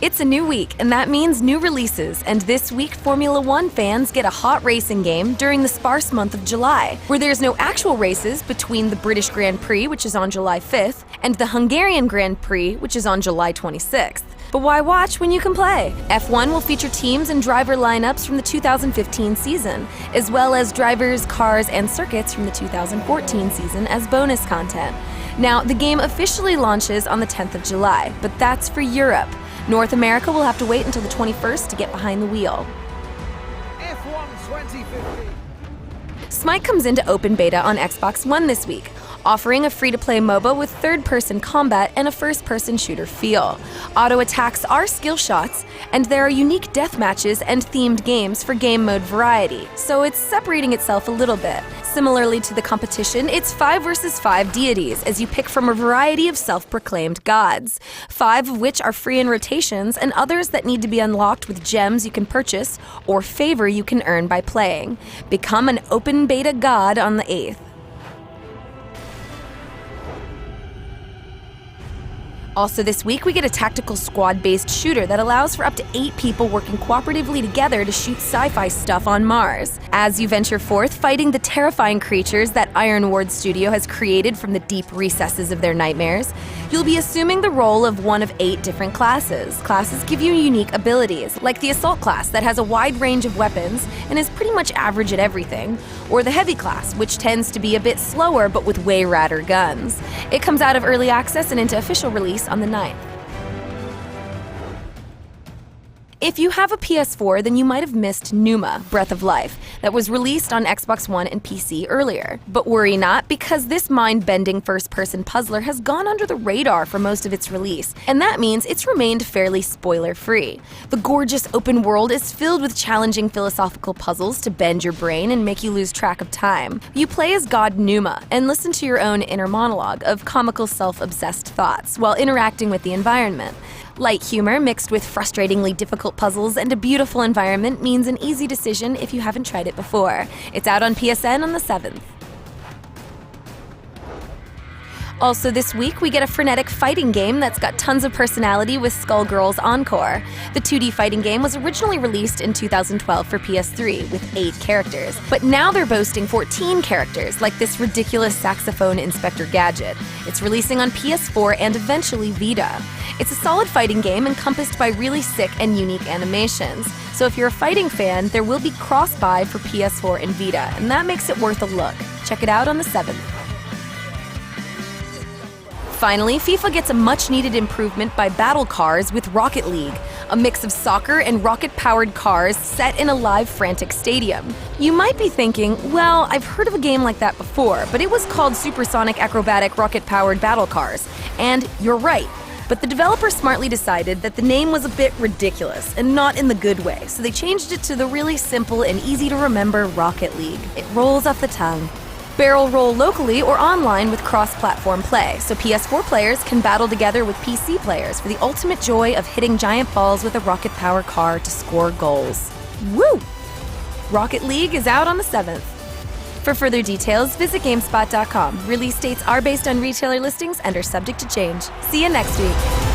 It's a new week, and that means new releases. And this week, Formula One fans get a hot racing game during the sparse month of July, where there's no actual races between the British Grand Prix, which is on July 5th, and the Hungarian Grand Prix, which is on July 26th. But why watch when you can play? F1 will feature teams and driver lineups from the 2015 season, as well as drivers, cars, and circuits from the 2014 season as bonus content. Now, the game officially launches on the 10th of July, but that's for Europe. North America will have to wait until the 21st to get behind the wheel. F1 2015. Smite comes into open beta on Xbox One this week, offering a free-to-play MOBA with third-person combat and a first-person shooter feel. Auto attacks are skill shots, and there are unique death matches and themed games for game mode variety, so it's separating itself a little bit. Similarly to the competition, it's 5 versus 5 deities, as you pick from a variety of self-proclaimed gods, 5 of which are free in rotations, and others that need to be unlocked with gems you can purchase or favor you can earn by playing. Become an open beta god on the 8th. Also this week, we get a tactical squad-based shooter that allows for up to 8 people working cooperatively together to shoot sci-fi stuff on Mars. As you venture forth, fighting the terrifying creatures that Ironward Studio has created from the deep recesses of their nightmares, you'll be assuming the role of one of 8 different classes. Classes give you unique abilities, like the Assault class that has a wide range of weapons and is pretty much average at everything, or the Heavy class, which tends to be a bit slower but with way radder guns. It comes out of early access and into official release on the 9th. If you have a PS4, then you might have missed Pneuma, Breath of Life, that was released on Xbox One and PC earlier. But worry not, because this mind-bending first-person puzzler has gone under the radar for most of its release, and that means it's remained fairly spoiler-free. The gorgeous open world is filled with challenging philosophical puzzles to bend your brain and make you lose track of time. You play as God Pneuma and listen to your own inner monologue of comical self-obsessed thoughts while interacting with the environment. Light humor mixed with frustratingly difficult puzzles and a beautiful environment means an easy decision if you haven't tried it before. It's out on PSN on the 7th. Also this week, we get a frenetic fighting game that's got tons of personality with Skullgirls Encore. The 2D fighting game was originally released in 2012 for PS3 with 8 characters, but now they're boasting 14 characters, like this ridiculous saxophone Inspector Gadget. It's releasing on PS4 and eventually Vita. It's a solid fighting game encompassed by really sick and unique animations. So if you're a fighting fan, there will be cross-buy for PS4 and Vita, and that makes it worth a look. Check it out on the 7th. Finally, FIFA gets a much-needed improvement by Battle Cars with Rocket League, a mix of soccer and rocket-powered cars set in a live frantic stadium. You might be thinking, well, I've heard of a game like that before, but it was called Supersonic Acrobatic Rocket-Powered Battle Cars. And you're right. But the developer smartly decided that the name was a bit ridiculous, and not in the good way, so they changed it to the really simple and easy-to-remember Rocket League. It rolls off the tongue. Barrel roll locally or online with cross-platform play, so PS4 players can battle together with PC players for the ultimate joy of hitting giant balls with a rocket-powered car to score goals. Woo! Rocket League is out on the 7th. For further details, visit GameSpot.com. Release dates are based on retailer listings and are subject to change. See you next week.